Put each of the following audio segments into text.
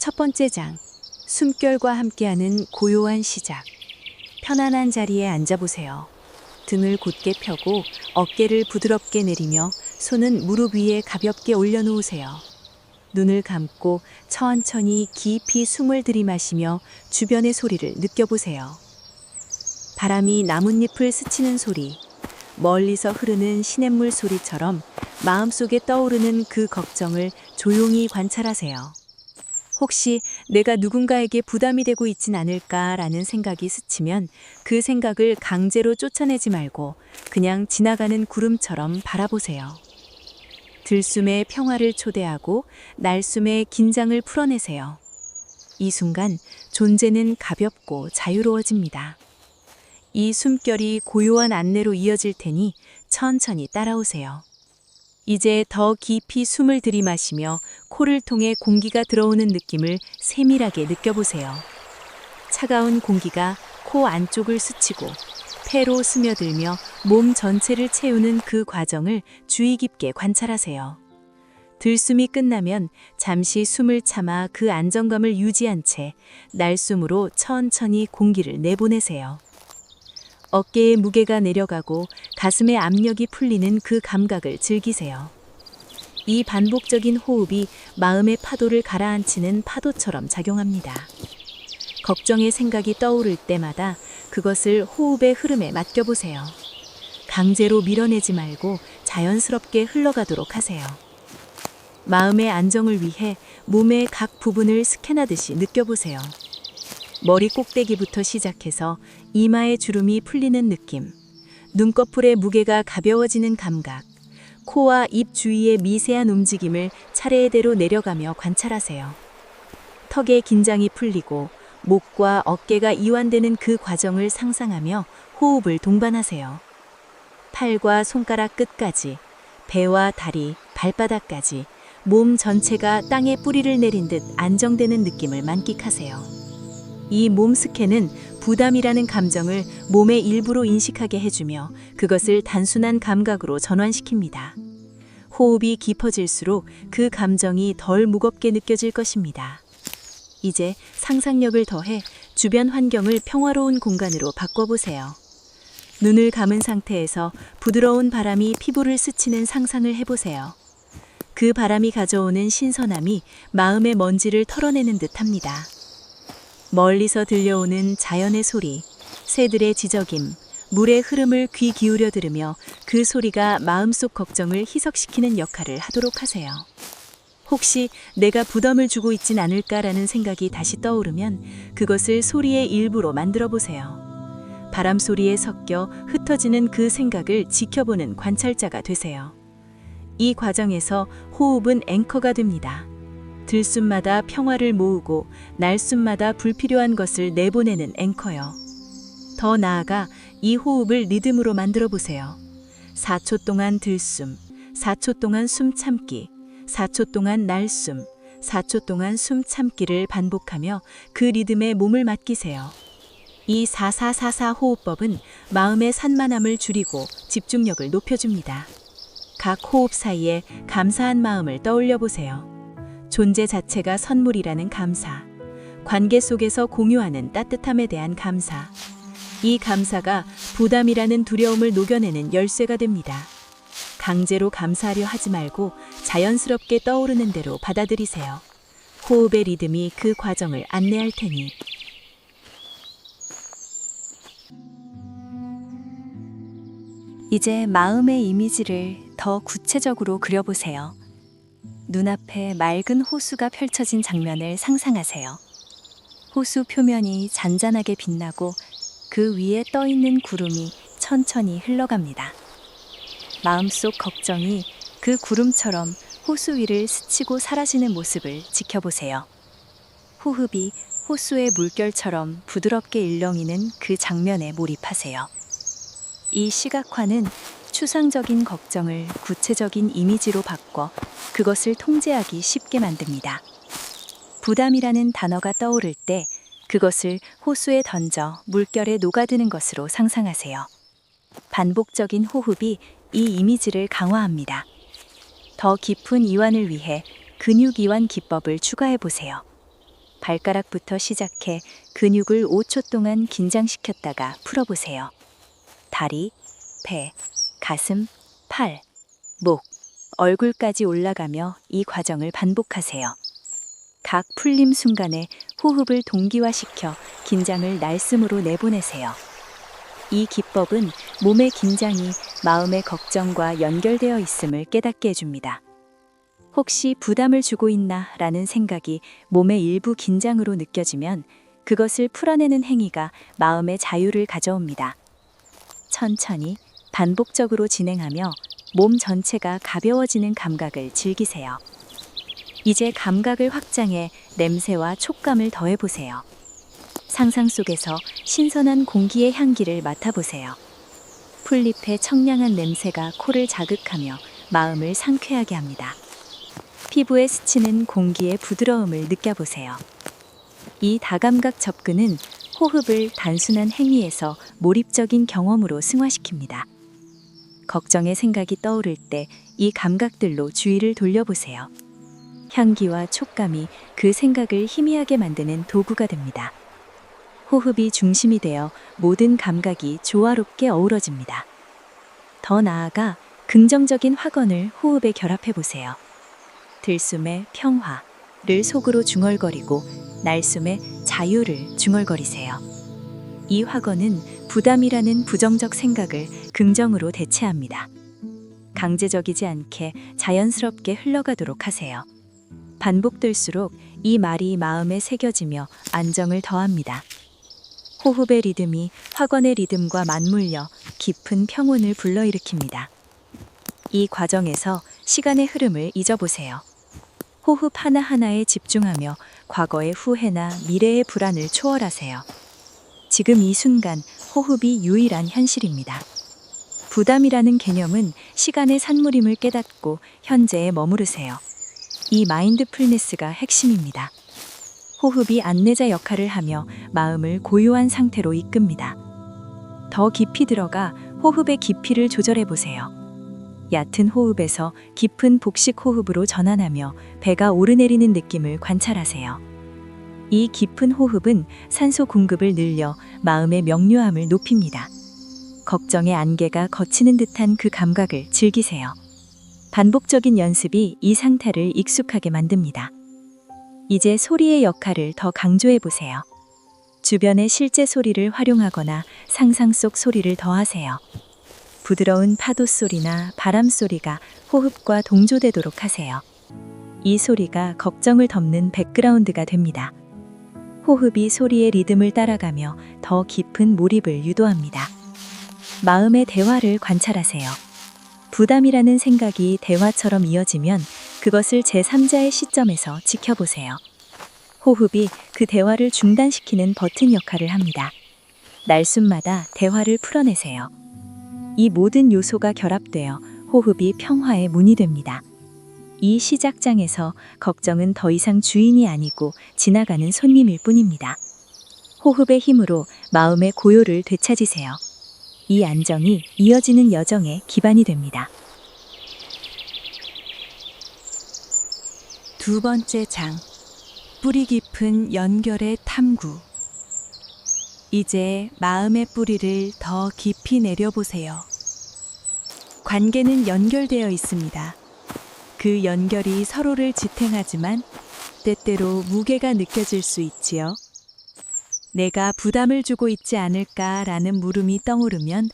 첫 번째 장, 숨결과 함께하는 고요한 시작. 편안한 자리에 앉아보세요. 등을 곧게 펴고 어깨를 부드럽게 내리며 손은 무릎 위에 가볍게 올려놓으세요. 눈을 감고 천천히 깊이 숨을 들이마시며 주변의 소리를 느껴보세요. 바람이 나뭇잎을 스치는 소리, 멀리서 흐르는 시냇물 소리처럼 마음속에 떠오르는 그 걱정을 조용히 관찰하세요. 혹시 내가 누군가에게 부담이 되고 있진 않을까라는 생각이 스치면 그 생각을 강제로 쫓아내지 말고 그냥 지나가는 구름처럼 바라보세요. 들숨에 평화를 초대하고 날숨에 긴장을 풀어내세요. 이 순간 존재는 가볍고 자유로워집니다. 이 숨결이 고요한 안내로 이어질 테니 천천히 따라오세요. 이제 더 깊이 숨을 들이마시며 코를 통해 공기가 들어오는 느낌을 세밀하게 느껴보세요. 차가운 공기가 코 안쪽을 스치고 폐로 스며들며 몸 전체를 채우는 그 과정을 주의 깊게 관찰하세요. 들숨이 끝나면 잠시 숨을 참아 그 안정감을 유지한 채 날숨으로 천천히 공기를 내보내세요. 어깨의 무게가 내려가고 가슴의 압력이 풀리는 그 감각을 즐기세요. 이 반복적인 호흡이 마음의 파도를 가라앉히는 파도처럼 작용합니다. 걱정의 생각이 떠오를 때마다 그것을 호흡의 흐름에 맡겨보세요. 강제로 밀어내지 말고 자연스럽게 흘러가도록 하세요. 마음의 안정을 위해 몸의 각 부분을 스캔하듯이 느껴보세요. 머리 꼭대기부터 시작해서 이마의 주름이 풀리는 느낌, 눈꺼풀의 무게가 가벼워지는 감각, 코와 입 주위의 미세한 움직임을 차례대로 내려가며 관찰하세요. 턱의 긴장이 풀리고 목과 어깨가 이완되는 그 과정을 상상하며 호흡을 동반하세요. 팔과 손가락 끝까지, 배와 다리, 발바닥까지 몸 전체가 땅에 뿌리를 내린 듯 안정되는 느낌을 만끽하세요. 이 몸 스캔은 부담이라는 감정을 몸의 일부로 인식하게 해주며 그것을 단순한 감각으로 전환시킵니다. 호흡이 깊어질수록 그 감정이 덜 무겁게 느껴질 것입니다. 이제 상상력을 더해 주변 환경을 평화로운 공간으로 바꿔보세요. 눈을 감은 상태에서 부드러운 바람이 피부를 스치는 상상을 해보세요. 그 바람이 가져오는 신선함이 마음의 먼지를 털어내는 듯합니다. 멀리서 들려오는 자연의 소리, 새들의 지저김, 물의 흐름을 귀 기울여 들으며 그 소리가 마음속 걱정을 희석시키는 역할을 하도록 하세요. 혹시 내가 부담을 주고 있진 않을까라는 생각이 다시 떠오르면 그것을 소리의 일부로 만들어 보세요. 바람 소리에 섞여 흩어지는 그 생각을 지켜보는 관찰자가 되세요. 이 과정에서 호흡은 앵커가 됩니다. 들숨마다 평화를 모으고 날숨마다 불필요한 것을 내보내는 앵커요. 더 나아가 이 호흡을 리듬으로 만들어 보세요. 4초 동안 들숨, 4초 동안 숨 참기, 4초 동안 날숨, 4초 동안 숨 참기를 반복하며 그 리듬에 몸을 맡기세요. 이 4444 호흡법은 마음의 산만함을 줄이고 집중력을 높여줍니다. 각 호흡 사이에 감사한 마음을 떠올려 보세요. 존재 자체가 선물이라는 감사, 관계 속에서 공유하는 따뜻함에 대한 감사, 이 감사가 부담이라는 두려움을 녹여내는 열쇠가 됩니다. 강제로 감사하려 하지 말고 자연스럽게 떠오르는 대로 받아들이세요. 호흡의 리듬이 그 과정을 안내할 테니. 이제 마음의 이미지를 더 구체적으로 그려보세요. 눈앞에 맑은 호수가 펼쳐진 장면을 상상하세요. 호수 표면이 잔잔하게 빛나고 그 위에 떠있는 구름이 천천히 흘러갑니다. 마음속 걱정이 그 구름처럼 호수 위를 스치고 사라지는 모습을 지켜보세요. 호흡이 호수의 물결처럼 부드럽게 일렁이는 그 장면에 몰입하세요. 이 시각화는 추상적인 걱정을 구체적인 이미지로 바꿔 그것을 통제하기 쉽게 만듭니다. 부담이라는 단어가 떠오를 때 그것을 호수에 던져 물결에 녹아드는 것으로 상상하세요. 반복적인 호흡이 이 이미지를 강화합니다. 더 깊은 이완을 위해 근육 이완 기법을 추가해 보세요. 발가락부터 시작해 근육을 5초 동안 긴장시켰다가 풀어보세요. 다리, 배, 가슴, 팔, 목, 얼굴까지 올라가며 이 과정을 반복하세요. 각 풀림 순간에 호흡을 동기화시켜 긴장을 날숨으로 내보내세요. 이 기법은 몸의 긴장이 마음의 걱정과 연결되어 있음을 깨닫게 해줍니다. 혹시 부담을 주고 있나 라는 생각이 몸의 일부 긴장으로 느껴지면 그것을 풀어내는 행위가 마음의 자유를 가져옵니다. 천천히 반복적으로 진행하며 몸 전체가 가벼워지는 감각을 즐기세요. 이제 감각을 확장해 냄새와 촉감을 더해보세요. 상상 속에서 신선한 공기의 향기를 맡아보세요. 풀잎의 청량한 냄새가 코를 자극하며 마음을 상쾌하게 합니다. 피부에 스치는 공기의 부드러움을 느껴보세요. 이 다감각 접근은 호흡을 단순한 행위에서 몰입적인 경험으로 승화시킵니다. 걱정의 생각이 떠오를 때 이 감각들로 주의를 돌려보세요. 향기와 촉감이 그 생각을 희미하게 만드는 도구가 됩니다. 호흡이 중심이 되어 모든 감각이 조화롭게 어우러집니다. 더 나아가 긍정적인 확언을 호흡에 결합해 보세요. 들숨의 평화를 속으로 중얼거리고 날숨의 자유를 중얼거리세요. 이 확언은 부담이라는 부정적 생각을 긍정으로 대체합니다. 강제적이지 않게 자연스럽게 흘러가도록 하세요. 반복될수록 이 말이 마음에 새겨지며 안정을 더합니다. 호흡의 리듬이 확언의 리듬과 맞물려 깊은 평온을 불러일으킵니다. 이 과정에서 시간의 흐름을 잊어보세요. 호흡 하나하나에 집중하며 과거의 후회나 미래의 불안을 초월하세요. 지금 이 순간 호흡이 유일한 현실입니다. 부담이라는 개념은 시간의 산물임을 깨닫고 현재에 머무르세요. 이 마인드풀니스가 핵심입니다. 호흡이 안내자 역할을 하며 마음을 고요한 상태로 이끕니다. 더 깊이 들어가 호흡의 깊이를 조절해 보세요. 얕은 호흡에서 깊은 복식 호흡으로 전환하며 배가 오르내리는 느낌을 관찰하세요. 이 깊은 호흡은 산소 공급을 늘려 마음의 명료함을 높입니다. 걱정의 안개가 걷히는 듯한 그 감각을 즐기세요. 반복적인 연습이 이 상태를 익숙하게 만듭니다. 이제 소리의 역할을 더 강조해 보세요. 주변의 실제 소리를 활용하거나 상상 속 소리를 더하세요. 부드러운 파도 소리나 바람 소리가 호흡과 동조되도록 하세요. 이 소리가 걱정을 덮는 백그라운드가 됩니다. 호흡이 소리의 리듬을 따라가며 더 깊은 몰입을 유도합니다. 마음의 대화를 관찰하세요. 부담이라는 생각이 대화처럼 이어지면 그것을 제3자의 시점에서 지켜보세요. 호흡이 그 대화를 중단시키는 버튼 역할을 합니다. 날숨마다 대화를 풀어내세요. 이 모든 요소가 결합되어 호흡이 평화의 문이 됩니다. 이 시작장에서 걱정은 더 이상 주인이 아니고 지나가는 손님일 뿐입니다. 호흡의 힘으로 마음의 고요를 되찾으세요. 이 안정이 이어지는 여정의 기반이 됩니다. 두 번째 장, 뿌리 깊은 연결의 탐구. 이제 마음의 뿌리를 더 깊이 내려보세요. 관계는 연결되어 있습니다. 그 연결이 서로를 지탱하지만 때때로 무게가 느껴질 수 있지요. 내가 부담을 주고 있지 않을까라는 물음이 떠오르면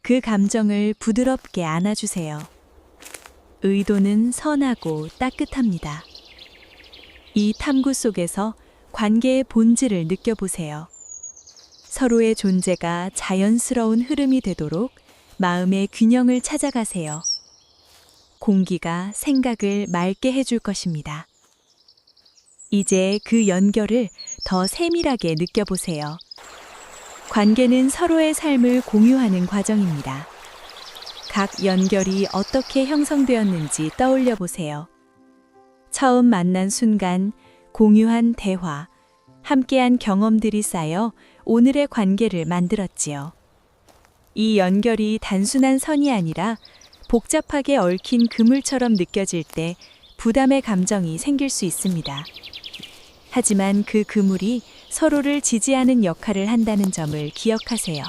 그 감정을 부드럽게 안아주세요. 의도는 선하고 따뜻합니다. 이 탐구 속에서 관계의 본질을 느껴보세요. 서로의 존재가 자연스러운 흐름이 되도록 마음의 균형을 찾아가세요. 공기가 생각을 맑게 해줄 것입니다. 이제 그 연결을 더 세밀하게 느껴보세요. 관계는 서로의 삶을 공유하는 과정입니다. 각 연결이 어떻게 형성되었는지 떠올려 보세요. 처음 만난 순간, 공유한 대화, 함께한 경험들이 쌓여 오늘의 관계를 만들었지요. 이 연결이 단순한 선이 아니라 복잡하게 얽힌 그물처럼 느껴질 때 부담의 감정이 생길 수 있습니다. 하지만 그 그물이 서로를 지지하는 역할을 한다는 점을 기억하세요.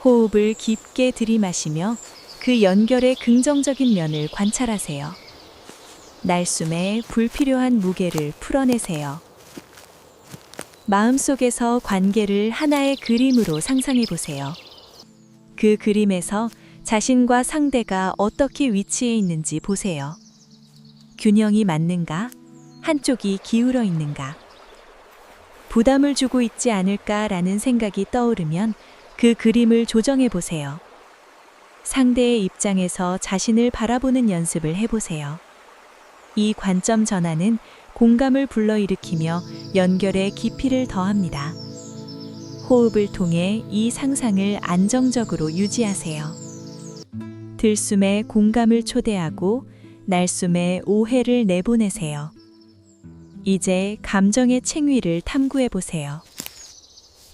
호흡을 깊게 들이마시며 그 연결의 긍정적인 면을 관찰하세요. 날숨에 불필요한 무게를 풀어내세요. 마음속에서 관계를 하나의 그림으로 상상해 보세요. 그 그림에서 자신과 상대가 어떻게 위치해 있는지 보세요. 균형이 맞는가? 한쪽이 기울어 있는가? 부담을 주고 있지 않을까라는 생각이 떠오르면 그 그림을 조정해 보세요. 상대의 입장에서 자신을 바라보는 연습을 해보세요. 이 관점 전환은 공감을 불러일으키며 연결의 깊이를 더합니다. 호흡을 통해 이 상상을 안정적으로 유지하세요. 들숨에 공감을 초대하고 날숨에 오해를 내보내세요. 이제 감정의 챙위를 탐구해 보세요.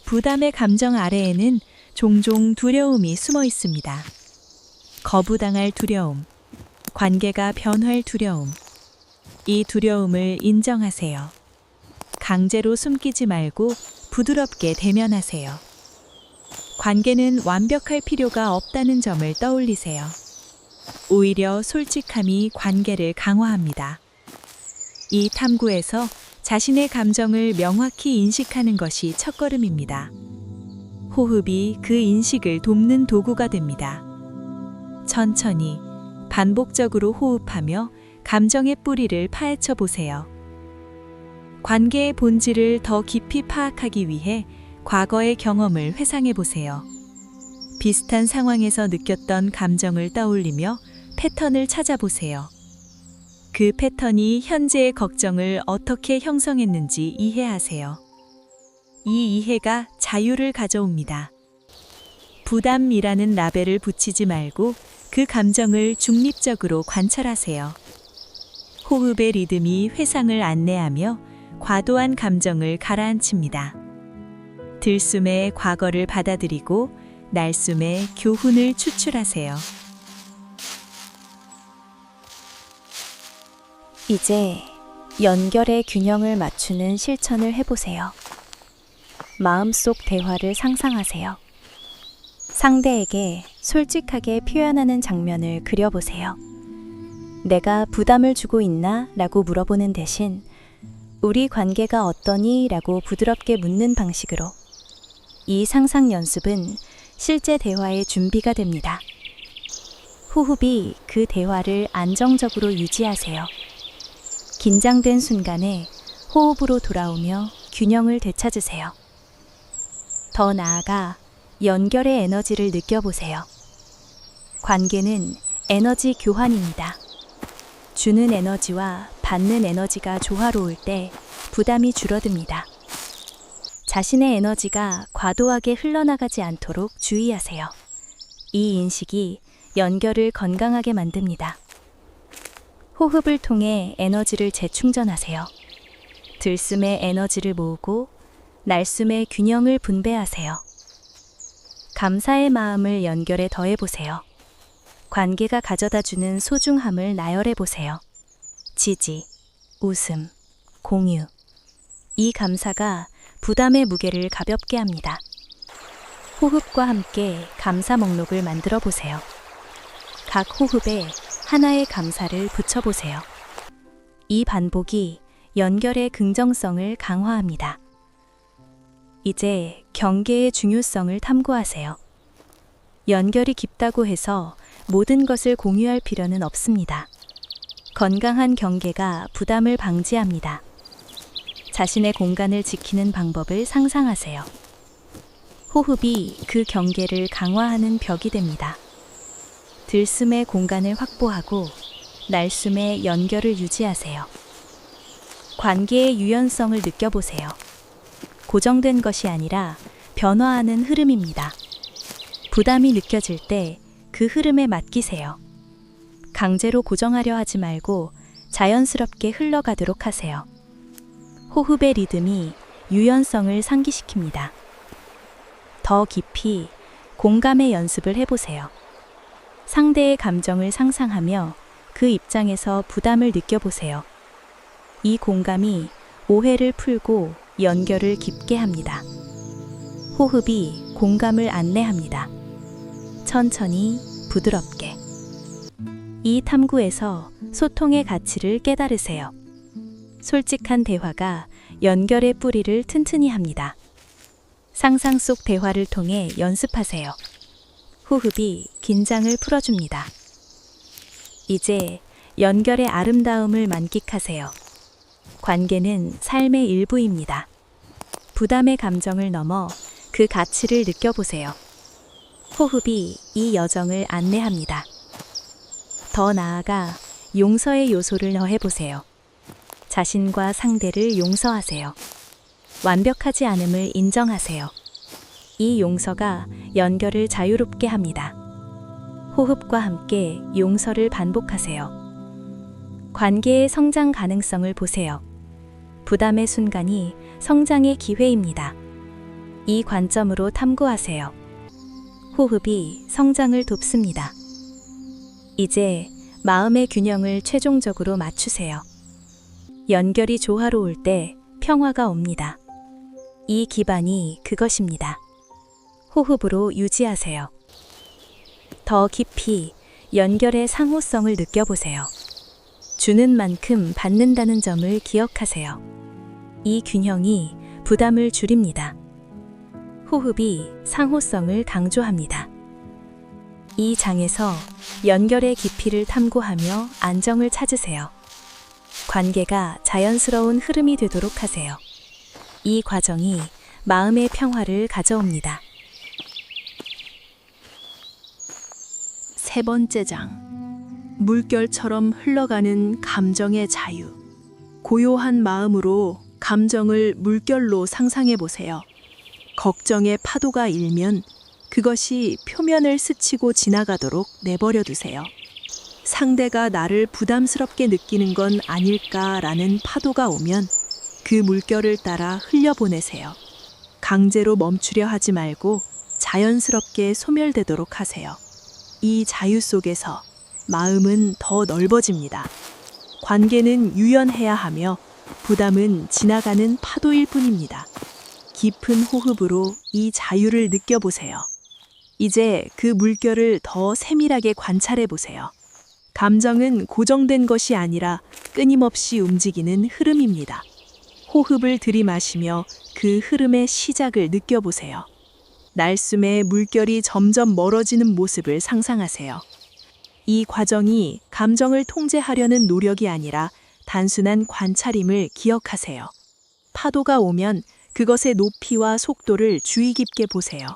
부담의 감정 아래에는 종종 두려움이 숨어 있습니다. 거부당할 두려움, 관계가 변할 두려움. 이 두려움을 인정하세요. 강제로 숨기지 말고 부드럽게 대면하세요. 관계는 완벽할 필요가 없다는 점을 떠올리세요. 오히려 솔직함이 관계를 강화합니다. 이 탐구에서 자신의 감정을 명확히 인식하는 것이 첫걸음입니다. 호흡이 그 인식을 돕는 도구가 됩니다. 천천히, 반복적으로 호흡하며 감정의 뿌리를 파헤쳐 보세요. 관계의 본질을 더 깊이 파악하기 위해 과거의 경험을 회상해 보세요. 비슷한 상황에서 느꼈던 감정을 떠올리며 패턴을 찾아보세요. 그 패턴이 현재의 걱정을 어떻게 형성했는지 이해하세요. 이 이해가 자유를 가져옵니다. 부담이라는 라벨을 붙이지 말고 그 감정을 중립적으로 관찰하세요. 호흡의 리듬이 회상을 안내하며 과도한 감정을 가라앉힙니다. 들숨에 과거를 받아들이고 날숨에 교훈을 추출하세요. 이제 연결의 균형을 맞추는 실천을 해보세요. 마음속 대화를 상상하세요. 상대에게 솔직하게 표현하는 장면을 그려보세요. 내가 부담을 주고 있나? 라고 물어보는 대신 우리 관계가 어떠니? 라고 부드럽게 묻는 방식으로 이 상상 연습은 실제 대화의 준비가 됩니다. 호흡이 그 대화를 안정적으로 유지하세요. 긴장된 순간에 호흡으로 돌아오며 균형을 되찾으세요. 더 나아가 연결의 에너지를 느껴보세요. 관계는 에너지 교환입니다. 주는 에너지와 받는 에너지가 조화로울 때 부담이 줄어듭니다. 자신의 에너지가 과도하게 흘러나가지 않도록 주의하세요. 이 인식이 연결을 건강하게 만듭니다. 호흡을 통해 에너지를 재충전하세요. 들숨에 에너지를 모으고 날숨에 균형을 분배하세요. 감사의 마음을 연결에 더해보세요. 관계가 가져다주는 소중함을 나열해보세요. 지지, 웃음, 공유. 이 감사가 부담의 무게를 가볍게 합니다. 호흡과 함께 감사 목록을 만들어 보세요. 각 호흡에 하나의 감사를 붙여보세요. 이 반복이 연결의 긍정성을 강화합니다. 이제 경계의 중요성을 탐구하세요. 연결이 깊다고 해서 모든 것을 공유할 필요는 없습니다. 건강한 경계가 부담을 방지합니다. 자신의 공간을 지키는 방법을 상상하세요. 호흡이 그 경계를 강화하는 벽이 됩니다. 들숨의 공간을 확보하고 날숨의 연결을 유지하세요. 관계의 유연성을 느껴보세요. 고정된 것이 아니라 변화하는 흐름입니다. 부담이 느껴질 때 그 흐름에 맡기세요. 강제로 고정하려 하지 말고 자연스럽게 흘러가도록 하세요. 호흡의 리듬이 유연성을 상기시킵니다. 더 깊이 공감의 연습을 해보세요. 상대의 감정을 상상하며 그 입장에서 부담을 느껴보세요. 이 공감이 오해를 풀고 연결을 깊게 합니다. 호흡이 공감을 안내합니다. 천천히 부드럽게. 이 탐구에서 소통의 가치를 깨달으세요. 솔직한 대화가 연결의 뿌리를 튼튼히 합니다. 상상 속 대화를 통해 연습하세요. 호흡이 긴장을 풀어줍니다. 이제 연결의 아름다움을 만끽하세요. 관계는 삶의 일부입니다. 부담의 감정을 넘어 그 가치를 느껴보세요. 호흡이 이 여정을 안내합니다. 더 나아가 용서의 요소를 더해보세요. 자신과 상대를 용서하세요. 완벽하지 않음을 인정하세요. 이 용서가 연결을 자유롭게 합니다. 호흡과 함께 용서를 반복하세요. 관계의 성장 가능성을 보세요. 부담의 순간이 성장의 기회입니다. 이 관점으로 탐구하세요. 호흡이 성장을 돕습니다. 이제 마음의 균형을 최종적으로 맞추세요. 연결이 조화로울 때 평화가 옵니다. 이 기반이 그것입니다. 호흡으로 유지하세요. 더 깊이 연결의 상호성을 느껴보세요. 주는 만큼 받는다는 점을 기억하세요. 이 균형이 부담을 줄입니다. 호흡이 상호성을 강조합니다. 이 장에서 연결의 깊이를 탐구하며 안정을 찾으세요. 관계가 자연스러운 흐름이 되도록 하세요. 이 과정이 마음의 평화를 가져옵니다. 세 번째 장. 물결처럼 흘러가는 감정의 자유. 고요한 마음으로 감정을 물결로 상상해 보세요. 걱정의 파도가 일면 그것이 표면을 스치고 지나가도록 내버려 두세요. 상대가 나를 부담스럽게 느끼는 건 아닐까라는 파도가 오면 그 물결을 따라 흘려보내세요. 강제로 멈추려 하지 말고 자연스럽게 소멸되도록 하세요. 이 자유 속에서 마음은 더 넓어집니다. 관계는 유연해야 하며 부담은 지나가는 파도일 뿐입니다. 깊은 호흡으로 이 자유를 느껴보세요. 이제 그 물결을 더 세밀하게 관찰해 보세요. 감정은 고정된 것이 아니라 끊임없이 움직이는 흐름입니다. 호흡을 들이마시며 그 흐름의 시작을 느껴보세요. 날숨에 물결이 점점 멀어지는 모습을 상상하세요. 이 과정이 감정을 통제하려는 노력이 아니라 단순한 관찰임을 기억하세요. 파도가 오면 그것의 높이와 속도를 주의 깊게 보세요.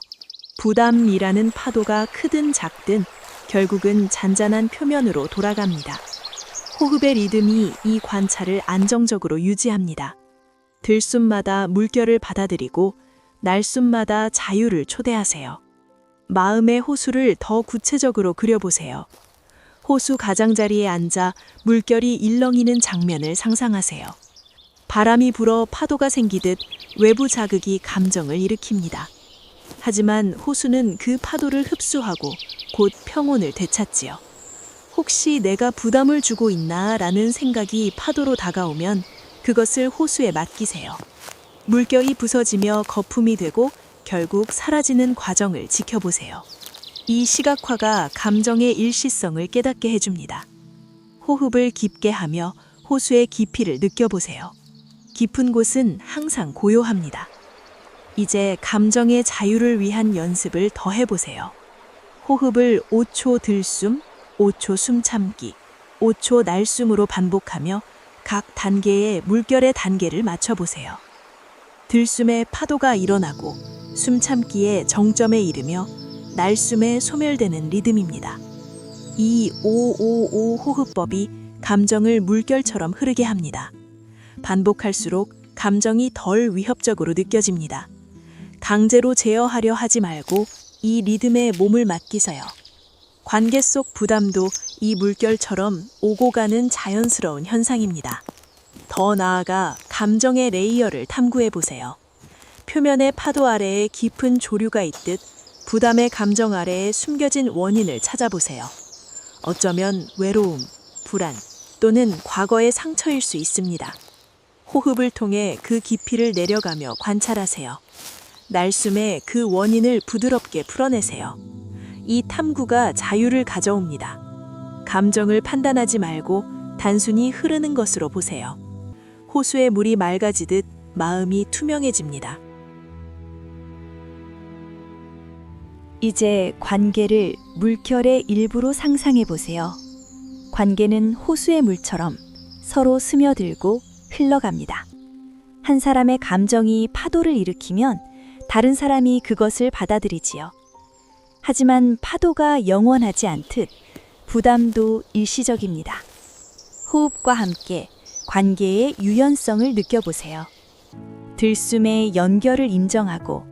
부담이라는 파도가 크든 작든 결국은 잔잔한 표면으로 돌아갑니다. 호흡의 리듬이 이 관찰을 안정적으로 유지합니다. 들숨마다 물결을 받아들이고 날숨마다 자유를 초대하세요. 마음의 호수를 더 구체적으로 그려보세요. 호수 가장자리에 앉아 물결이 일렁이는 장면을 상상하세요. 바람이 불어 파도가 생기듯 외부 자극이 감정을 일으킵니다. 하지만 호수는 그 파도를 흡수하고 곧 평온을 되찾지요. 혹시 내가 부담을 주고 있나 라는 생각이 파도로 다가오면 그것을 호수에 맡기세요. 물결이 부서지며 거품이 되고 결국 사라지는 과정을 지켜보세요. 이 시각화가 감정의 일시성을 깨닫게 해줍니다. 호흡을 깊게 하며 호수의 깊이를 느껴보세요. 깊은 곳은 항상 고요합니다. 이제 감정의 자유를 위한 연습을 더 해보세요. 호흡을 5초 들숨, 5초 숨 참기, 5초 날숨으로 반복하며 각 단계의 물결의 단계를 맞춰보세요. 들숨에 파도가 일어나고 숨 참기에 정점에 이르며 날숨에 소멸되는 리듬입니다. 이 555 호흡법이 감정을 물결처럼 흐르게 합니다. 반복할수록 감정이 덜 위협적으로 느껴집니다. 강제로 제어하려 하지 말고 이 리듬에 몸을 맡기세요. 관계 속 부담도 이 물결처럼 오고 가는 자연스러운 현상입니다. 더 나아가 감정의 레이어를 탐구해 보세요. 표면의 파도 아래에 깊은 조류가 있듯 부담의 감정 아래에 숨겨진 원인을 찾아보세요. 어쩌면 외로움, 불안 또는 과거의 상처일 수 있습니다. 호흡을 통해 그 깊이를 내려가며 관찰하세요. 날숨에 그 원인을 부드럽게 풀어내세요. 이 탐구가 자유를 가져옵니다. 감정을 판단하지 말고 단순히 흐르는 것으로 보세요. 호수의 물이 맑아지듯 마음이 투명해집니다. 이제 관계를 물결의 일부로 상상해 보세요. 관계는 호수의 물처럼 서로 스며들고 흘러갑니다. 한 사람의 감정이 파도를 일으키면 다른 사람이 그것을 받아들이지요. 하지만 파도가 영원하지 않듯 부담도 일시적입니다. 호흡과 함께 관계의 유연성을 느껴보세요. 들숨의 연결을 인정하고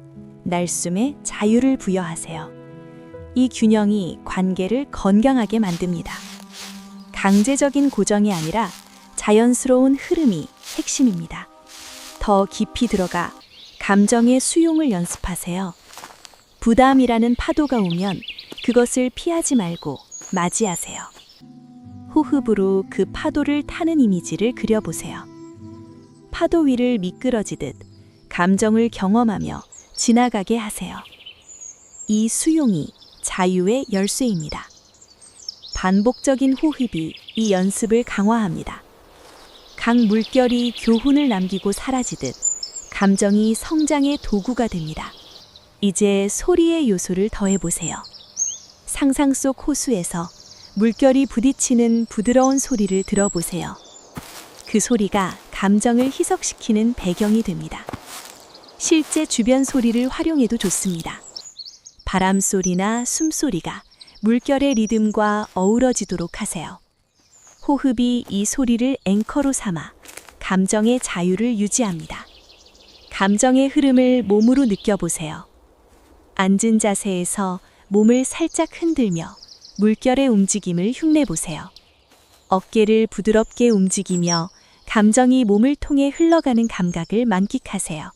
날숨의 자유를 부여하세요. 이 균형이 관계를 건강하게 만듭니다. 강제적인 고정이 아니라 자연스러운 흐름이 핵심입니다. 더 깊이 들어가 감정의 수용을 연습하세요. 부담이라는 파도가 오면 그것을 피하지 말고 맞이하세요. 호흡으로 그 파도를 타는 이미지를 그려보세요. 파도 위를 미끄러지듯 감정을 경험하며 지나가게 하세요. 이 수용이 자유의 열쇠입니다. 반복적인 호흡이 이 연습을 강화합니다. 각 물결이 교훈을 남기고 사라지듯 감정이 성장의 도구가 됩니다. 이제 소리의 요소를 더해보세요. 상상 속 호수에서 물결이 부딪히는 부드러운 소리를 들어보세요. 그 소리가 감정을 희석시키는 배경이 됩니다. 실제 주변 소리를 활용해도 좋습니다. 바람 소리나 숨소리가 물결의 리듬과 어우러지도록 하세요. 호흡이 이 소리를 앵커로 삼아 감정의 자유를 유지합니다. 감정의 흐름을 몸으로 느껴보세요. 앉은 자세에서 몸을 살짝 흔들며 물결의 움직임을 흉내보세요. 어깨를 부드럽게 움직이며 감정이 몸을 통해 흘러가는 감각을 만끽하세요.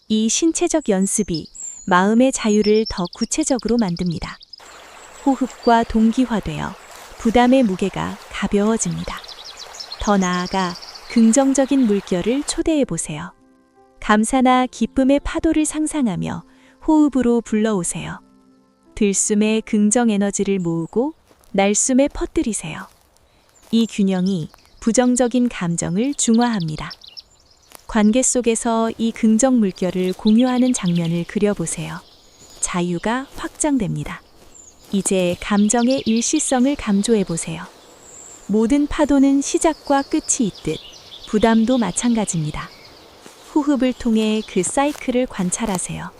이 신체적 연습이 마음의 자유를 더 구체적으로 만듭니다. 호흡과 동기화되어 부담의 무게가 가벼워집니다. 더 나아가 긍정적인 물결을 초대해 보세요. 감사나 기쁨의 파도를 상상하며 호흡으로 불러오세요. 들숨에 긍정 에너지를 모으고 날숨에 퍼뜨리세요. 이 균형이 부정적인 감정을 중화합니다. 관계 속에서 이 긍정 물결을 공유하는 장면을 그려보세요. 자유가 확장됩니다. 이제 감정의 일시성을 감조해 보세요. 모든 파도는 시작과 끝이 있듯 부담도 마찬가지입니다. 호흡을 통해 그 사이클을 관찰하세요.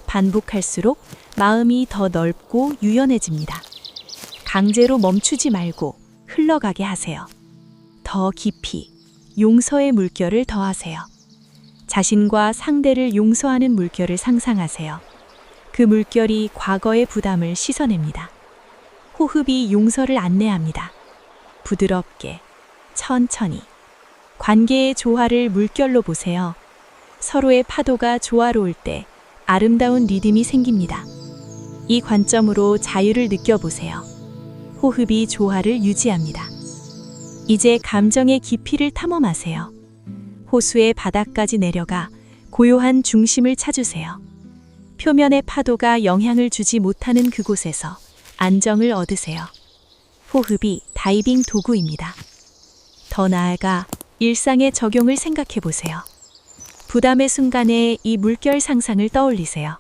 반복할수록 마음이 더 넓고 유연해집니다. 강제로 멈추지 말고 흘러가게 하세요. 더 깊이 용서의 물결을 더하세요. 자신과 상대를 용서하는 물결을 상상하세요. 그 물결이 과거의 부담을 씻어냅니다. 호흡이 용서를 안내합니다. 부드럽게, 천천히. 관계의 조화를 물결로 보세요. 서로의 파도가 조화로울 때 아름다운 리듬이 생깁니다. 이 관점으로 자유를 느껴보세요. 호흡이 조화를 유지합니다. 이제 감정의 깊이를 탐험하세요. 호수의 바닥까지 내려가 고요한 중심을 찾으세요. 표면의 파도가 영향을 주지 못하는 그곳에서 안정을 얻으세요. 호흡이 다이빙 도구입니다. 더 나아가 일상의 적용을 생각해 보세요. 부담의 순간에 이 물결 상상을 떠올리세요.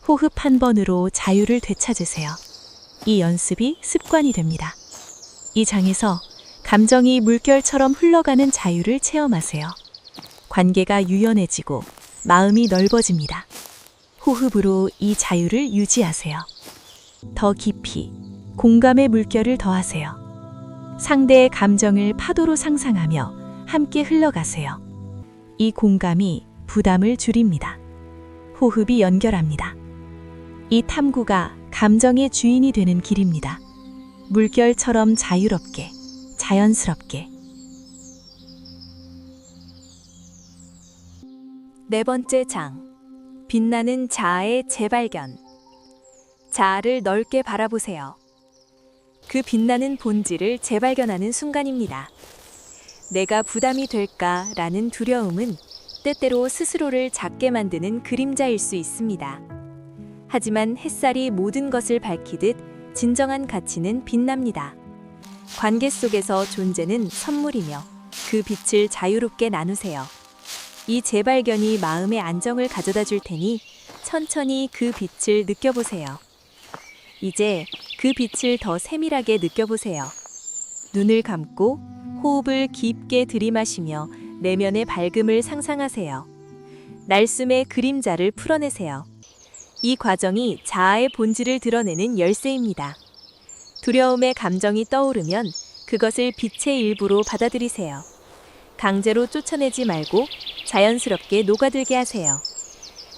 호흡 한 번으로 자유를 되찾으세요. 이 연습이 습관이 됩니다. 이 장에서 감정이 물결처럼 흘러가는 자유를 체험하세요. 관계가 유연해지고 마음이 넓어집니다. 호흡으로 이 자유를 유지하세요. 더 깊이 공감의 물결을 더하세요. 상대의 감정을 파도로 상상하며 함께 흘러가세요. 이 공감이 부담을 줄입니다. 호흡이 연결합니다. 이 탐구가 감정의 주인이 되는 길입니다. 물결처럼 자유롭게, 자연스럽게. 네 번째 장. 빛나는 자아의 재발견. 자아를 넓게 바라보세요. 그 빛나는 본질을 재발견하는 순간입니다. 내가 부담이 될까라는 두려움은 때때로 스스로를 작게 만드는 그림자일 수 있습니다. 하지만 햇살이 모든 것을 밝히듯 진정한 가치는 빛납니다. 관계 속에서 존재는 선물이며 그 빛을 자유롭게 나누세요. 이 재발견이 마음의 안정을 가져다 줄 테니 천천히 그 빛을 느껴보세요. 이제 그 빛을 더 세밀하게 느껴보세요. 눈을 감고 호흡을 깊게 들이마시며 내면의 밝음을 상상하세요. 날숨의 그림자를 풀어내세요. 이 과정이 자아의 본질을 드러내는 열쇠입니다. 두려움의 감정이 떠오르면 그것을 빛의 일부로 받아들이세요. 강제로 쫓아내지 말고 자연스럽게 녹아들게 하세요.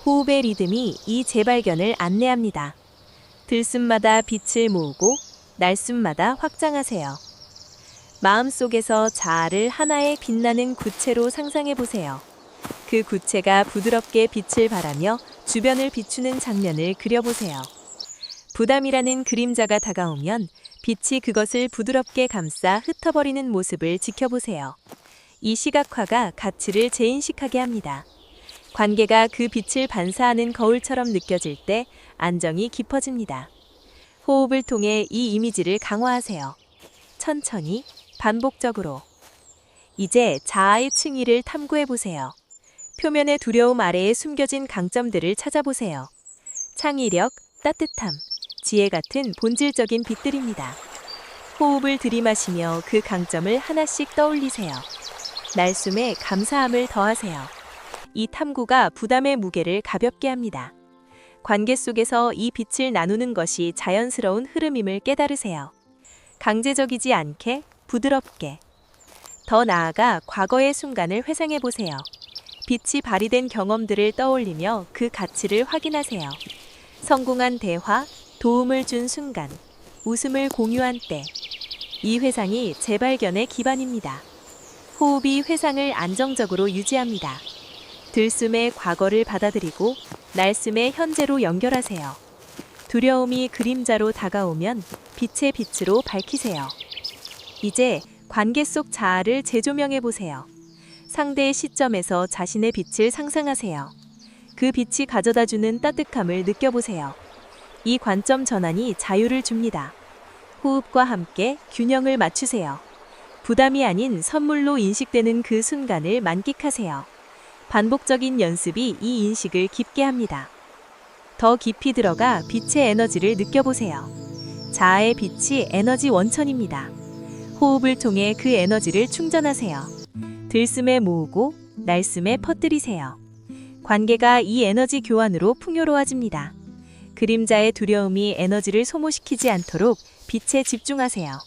호흡의 리듬이 이 재발견을 안내합니다. 들숨마다 빛을 모으고 날숨마다 확장하세요. 마음속에서 자아를 하나의 빛나는 구체로 상상해 보세요. 그 구체가 부드럽게 빛을 발하며 주변을 비추는 장면을 그려보세요. 부담이라는 그림자가 다가오면 빛이 그것을 부드럽게 감싸 흩어버리는 모습을 지켜보세요. 이 시각화가 가치를 재인식하게 합니다. 관계가 그 빛을 반사하는 거울처럼 느껴질 때 안정이 깊어집니다. 호흡을 통해 이 이미지를 강화하세요. 천천히, 반복적으로. 이제 자아의 층위를 탐구해 보세요. 표면의 두려움 아래에 숨겨진 강점들을 찾아보세요. 창의력, 따뜻함, 지혜 같은 본질적인 빛들입니다. 호흡을 들이마시며 그 강점을 하나씩 떠올리세요. 날숨에 감사함을 더하세요. 이 탐구가 부담의 무게를 가볍게 합니다. 관계 속에서 이 빛을 나누는 것이 자연스러운 흐름임을 깨달으세요. 강제적이지 않게, 부드럽게. 더 나아가 과거의 순간을 회상해 보세요. 빛이 발휘된 경험들을 떠올리며 그 가치를 확인하세요. 성공한 대화, 도움을 준 순간, 웃음을 공유한 때. 이 회상이 재발견의 기반입니다. 호흡이 회상을 안정적으로 유지합니다. 들숨의 과거를 받아들이고 날숨의 현재로 연결하세요. 두려움이 그림자로 다가오면 빛의 빛으로 밝히세요. 이제 관계 속 자아를 재조명해 보세요. 상대의 시점에서 자신의 빛을 상상하세요. 그 빛이 가져다주는 따뜻함을 느껴보세요. 이 관점 전환이 자유를 줍니다. 호흡과 함께 균형을 맞추세요. 부담이 아닌 선물로 인식되는 그 순간을 만끽하세요. 반복적인 연습이 이 인식을 깊게 합니다. 더 깊이 들어가 빛의 에너지를 느껴보세요. 자아의 빛이 에너지 원천입니다. 호흡을 통해 그 에너지를 충전하세요. 들숨에 모으고 날숨에 퍼뜨리세요. 관계가 이 에너지 교환으로 풍요로워집니다. 그림자의 두려움이 에너지를 소모시키지 않도록 빛에 집중하세요.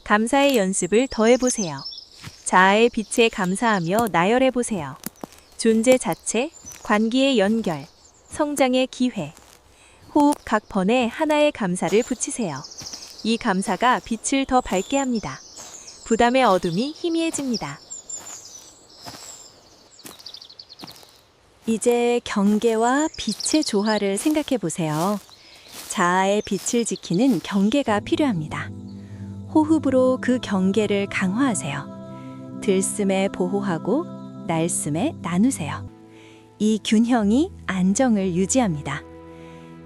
감사의 연습을 더해보세요. 자아의 빛에 감사하며 나열해보세요. 존재 자체, 관계의 연결, 성장의 기회. 호흡 각 번에 하나의 감사를 붙이세요. 이 감사가 빛을 더 밝게 합니다. 부담의 어둠이 희미해집니다. 이제 경계와 빛의 조화를 생각해 보세요. 자아의 빛을 지키는 경계가 필요합니다. 호흡으로 그 경계를 강화하세요. 들숨에 보호하고 날숨에 나누세요. 이 균형이 안정을 유지합니다.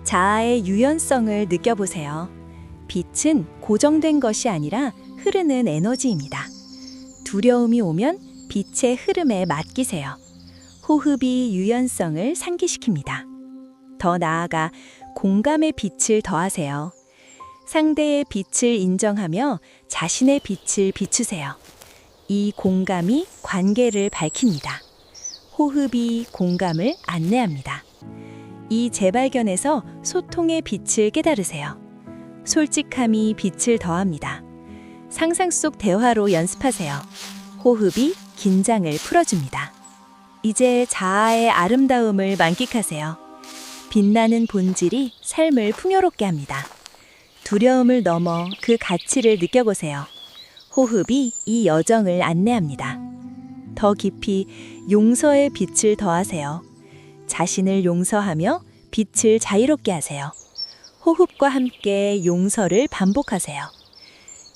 자아의 유연성을 느껴보세요. 빛은 고정된 것이 아니라 흐르는 에너지입니다. 두려움이 오면 빛의 흐름에 맡기세요. 호흡이 유연성을 상기시킵니다. 더 나아가 공감의 빛을 더하세요. 상대의 빛을 인정하며 자신의 빛을 비추세요. 이 공감이 관계를 밝힙니다. 호흡이 공감을 안내합니다. 이 재발견에서 소통의 빛을 깨달으세요. 솔직함이 빛을 더합니다. 상상 속 대화로 연습하세요. 호흡이 긴장을 풀어줍니다. 이제 자아의 아름다움을 만끽하세요. 빛나는 본질이 삶을 풍요롭게 합니다. 두려움을 넘어 그 가치를 느껴보세요. 호흡이 이 여정을 안내합니다. 더 깊이 용서의 빛을 더하세요. 자신을 용서하며 빛을 자유롭게 하세요. 호흡과 함께 용서를 반복하세요.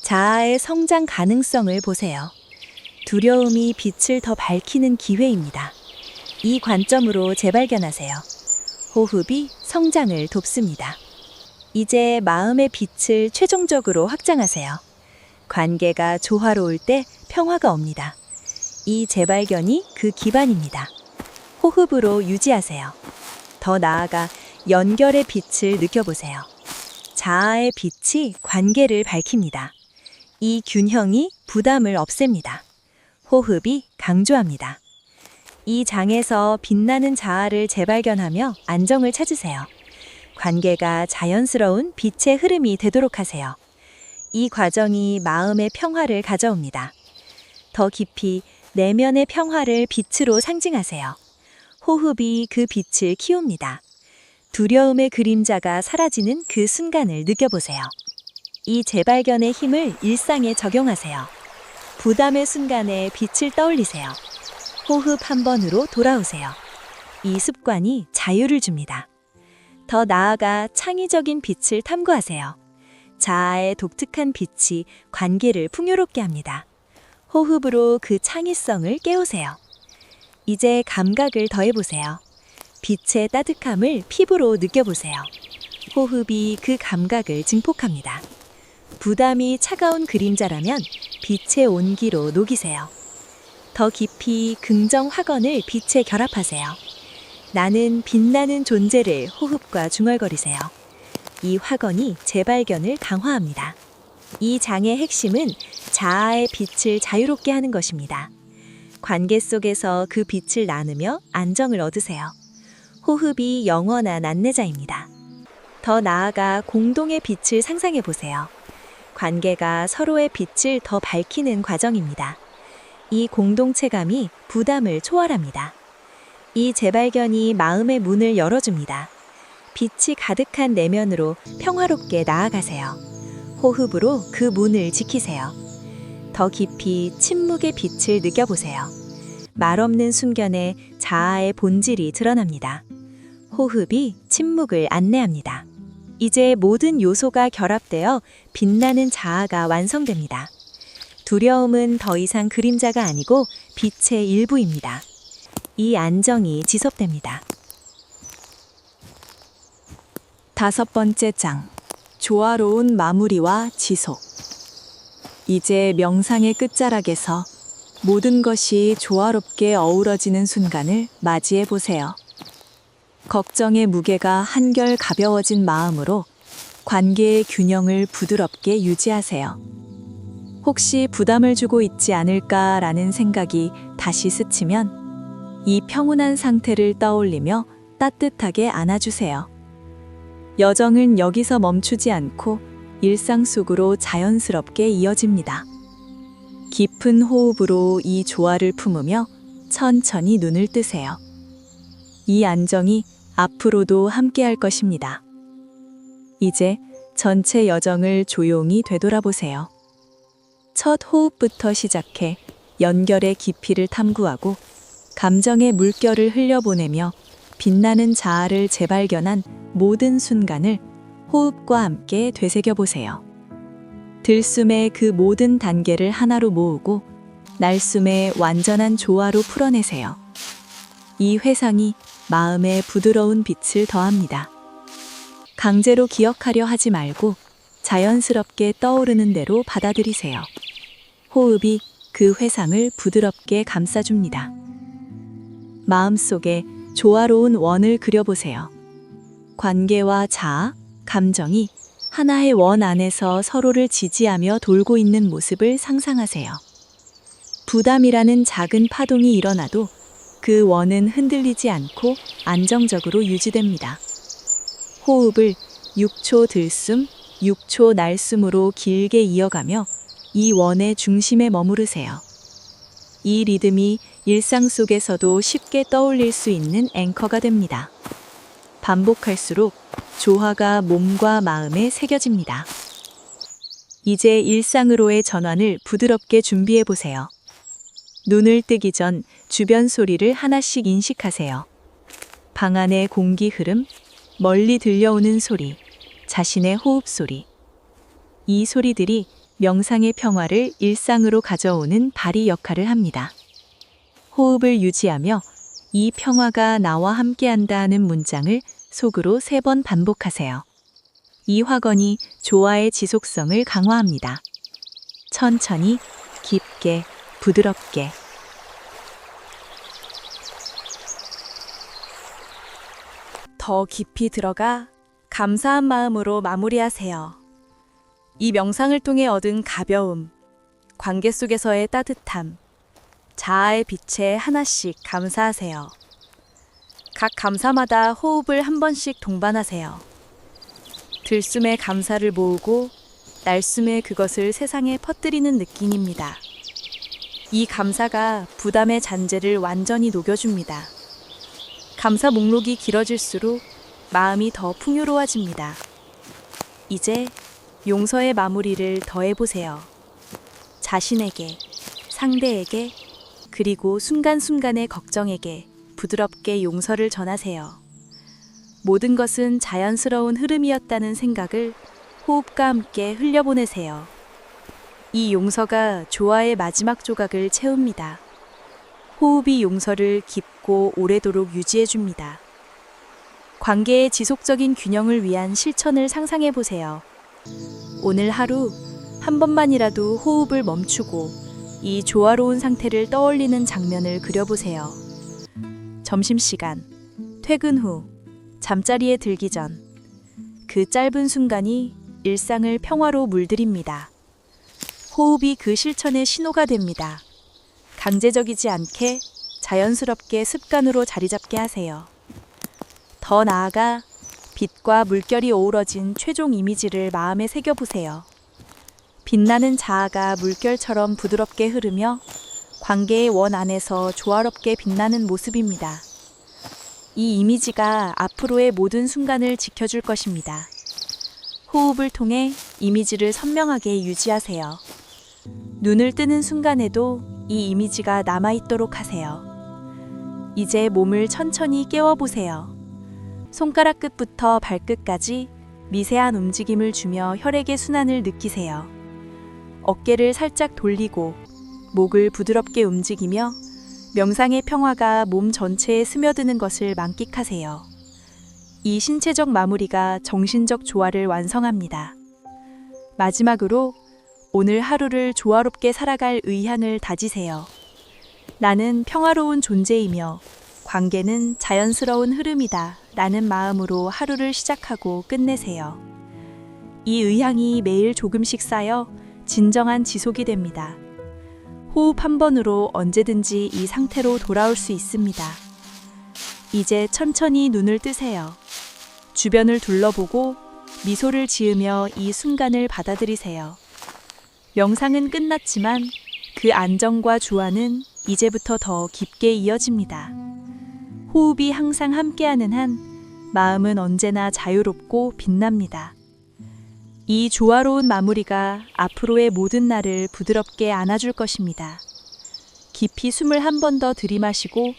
자아의 성장 가능성을 보세요. 두려움이 빛을 더 밝히는 기회입니다. 이 관점으로 재발견하세요. 호흡이 성장을 돕습니다. 이제 마음의 빛을 최종적으로 확장하세요. 관계가 조화로울 때 평화가 옵니다. 이 재발견이 그 기반입니다. 호흡으로 유지하세요. 더 나아가 연결의 빛을 느껴보세요. 자아의 빛이 관계를 밝힙니다. 이 균형이 부담을 없앱니다. 호흡이 강조합니다. 이 장에서 빛나는 자아를 재발견하며 안정을 찾으세요. 관계가 자연스러운 빛의 흐름이 되도록 하세요. 이 과정이 마음의 평화를 가져옵니다. 더 깊이 내면의 평화를 빛으로 상징하세요. 호흡이 그 빛을 키웁니다. 두려움의 그림자가 사라지는 그 순간을 느껴보세요. 이 재발견의 힘을 일상에 적용하세요. 부담의 순간에 빛을 떠올리세요. 호흡 한 번으로 돌아오세요. 이 습관이 자유를 줍니다. 더 나아가 창의적인 빛을 탐구하세요. 자아의 독특한 빛이 관계를 풍요롭게 합니다. 호흡으로 그 창의성을 깨우세요. 이제 감각을 더해보세요. 빛의 따뜻함을 피부로 느껴보세요. 호흡이 그 감각을 증폭합니다. 부담이 차가운 그림자라면 빛의 온기로 녹이세요. 더 깊이 긍정 확언을 빛에 결합하세요. 나는 빛나는 존재를 호흡과 중얼거리세요. 이 확언이 재발견을 강화합니다. 이 장의 핵심은 자아의 빛을 자유롭게 하는 것입니다. 관계 속에서 그 빛을 나누며 안정을 얻으세요. 호흡이 영원한 안내자입니다. 더 나아가 공동의 빛을 상상해 보세요. 관계가 서로의 빛을 더 밝히는 과정입니다. 이 공동체감이 부담을 초월합니다. 이 재발견이 마음의 문을 열어줍니다. 빛이 가득한 내면으로 평화롭게 나아가세요. 호흡으로 그 문을 지키세요. 더 깊이 침묵의 빛을 느껴보세요. 말없는 순간에 자아의 본질이 드러납니다. 호흡이 침묵을 안내합니다. 이제 모든 요소가 결합되어 빛나는 자아가 완성됩니다. 두려움은 더 이상 그림자가 아니고 빛의 일부입니다. 이 안정이 지속됩니다. 5번째 장, 조화로운 마무리와 지속. 이제 명상의 끝자락에서 모든 것이 조화롭게 어우러지는 순간을 맞이해 보세요. 걱정의 무게가 한결 가벼워진 마음으로 관계의 균형을 부드럽게 유지하세요. 혹시 부담을 주고 있지 않을까라는 생각이 다시 스치면 이 평온한 상태를 떠올리며 따뜻하게 안아주세요. 여정은 여기서 멈추지 않고 일상 속으로 자연스럽게 이어집니다. 깊은 호흡으로 이 조화를 품으며 천천히 눈을 뜨세요. 이 안정이 앞으로도 함께할 것입니다. 이제 전체 여정을 조용히 되돌아보세요. 첫 호흡부터 시작해 연결의 깊이를 탐구하고 감정의 물결을 흘려보내며 빛나는 자아를 재발견한 모든 순간을 호흡과 함께 되새겨보세요. 들숨의 그 모든 단계를 하나로 모으고 날숨의 완전한 조화로 풀어내세요. 이 회상이 마음에 부드러운 빛을 더합니다. 강제로 기억하려 하지 말고 자연스럽게 떠오르는 대로 받아들이세요. 호흡이 그 회상을 부드럽게 감싸줍니다. 마음속에 조화로운 원을 그려보세요. 관계와 자아, 감정이 하나의 원 안에서 서로를 지지하며 돌고 있는 모습을 상상하세요. 부담이라는 작은 파동이 일어나도 그 원은 흔들리지 않고 안정적으로 유지됩니다. 호흡을 6초 들숨, 6초 날숨으로 길게 이어가며 이 원의 중심에 머무르세요. 이 리듬이 일상 속에서도 쉽게 떠올릴 수 있는 앵커가 됩니다. 반복할수록 조화가 몸과 마음에 새겨집니다. 이제 일상으로의 전환을 부드럽게 준비해 보세요. 눈을 뜨기 전 주변 소리를 하나씩 인식하세요. 방 안의 공기 흐름, 멀리 들려오는 소리, 자신의 호흡 소리. 이 소리들이 명상의 평화를 일상으로 가져오는 발이 역할을 합니다. 호흡을 유지하며 이 평화가 나와 함께한다 하는 문장을 속으로 3번 반복하세요. 이 확언이 조화의 지속성을 강화합니다. 천천히, 깊게, 부드럽게. 더 깊이 들어가 감사한 마음으로 마무리하세요. 이 명상을 통해 얻은 가벼움, 관계 속에서의 따뜻함, 자아의 빛에 하나씩 감사하세요. 각 감사마다 호흡을 한 번씩 동반하세요. 들숨에 감사를 모으고 날숨에 그것을 세상에 퍼뜨리는 느낌입니다. 이 감사가 부담의 잔재를 완전히 녹여줍니다. 감사 목록이 길어질수록 마음이 더 풍요로워집니다. 이제 용서의 마무리를 더해보세요. 자신에게, 상대에게, 그리고 순간순간의 걱정에게 부드럽게 용서를 전하세요. 모든 것은 자연스러운 흐름이었다는 생각을 호흡과 함께 흘려보내세요. 이 용서가 조화의 마지막 조각을 채웁니다. 호흡이 용서를 깊고 오래도록 유지해줍니다. 관계의 지속적인 균형을 위한 실천을 상상해보세요. 오늘 하루 한 번만이라도 호흡을 멈추고 이 조화로운 상태를 떠올리는 장면을 그려보세요. 점심시간, 퇴근 후, 잠자리에 들기 전, 그 짧은 순간이 일상을 평화로 물들입니다. 호흡이 그 실천의 신호가 됩니다. 강제적이지 않게 자연스럽게 습관으로 자리 잡게 하세요. 더 나아가 빛과 물결이 어우러진 최종 이미지를 마음에 새겨보세요. 빛나는 자아가 물결처럼 부드럽게 흐르며 관계의 원 안에서 조화롭게 빛나는 모습입니다. 이 이미지가 앞으로의 모든 순간을 지켜줄 것입니다. 호흡을 통해 이미지를 선명하게 유지하세요. 눈을 뜨는 순간에도 이 이미지가 남아있도록 하세요. 이제 몸을 천천히 깨워보세요. 손가락 끝부터 발끝까지 미세한 움직임을 주며 혈액의 순환을 느끼세요. 어깨를 살짝 돌리고 목을 부드럽게 움직이며 명상의 평화가 몸 전체에 스며드는 것을 만끽하세요. 이 신체적 마무리가 정신적 조화를 완성합니다. 마지막으로 오늘 하루를 조화롭게 살아갈 의향을 다지세요. 나는 평화로운 존재이며 관계는 자연스러운 흐름이다 라는 마음으로 하루를 시작하고 끝내세요. 이 의향이 매일 조금씩 쌓여 진정한 지속이 됩니다. 호흡 한 번으로 언제든지 이 상태로 돌아올 수 있습니다. 이제 천천히 눈을 뜨세요. 주변을 둘러보고 미소를 지으며 이 순간을 받아들이세요. 명상은 끝났지만 그 안정과 조화는 이제부터 더 깊게 이어집니다. 호흡이 항상 함께하는 한 마음은 언제나 자유롭고 빛납니다. 이 조화로운 마무리가 앞으로의 모든 날을 부드럽게 안아줄 것입니다. 깊이 숨을 한 번 더 들이마시고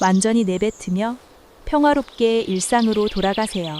완전히 내뱉으며 평화롭게 일상으로 돌아가세요.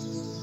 음.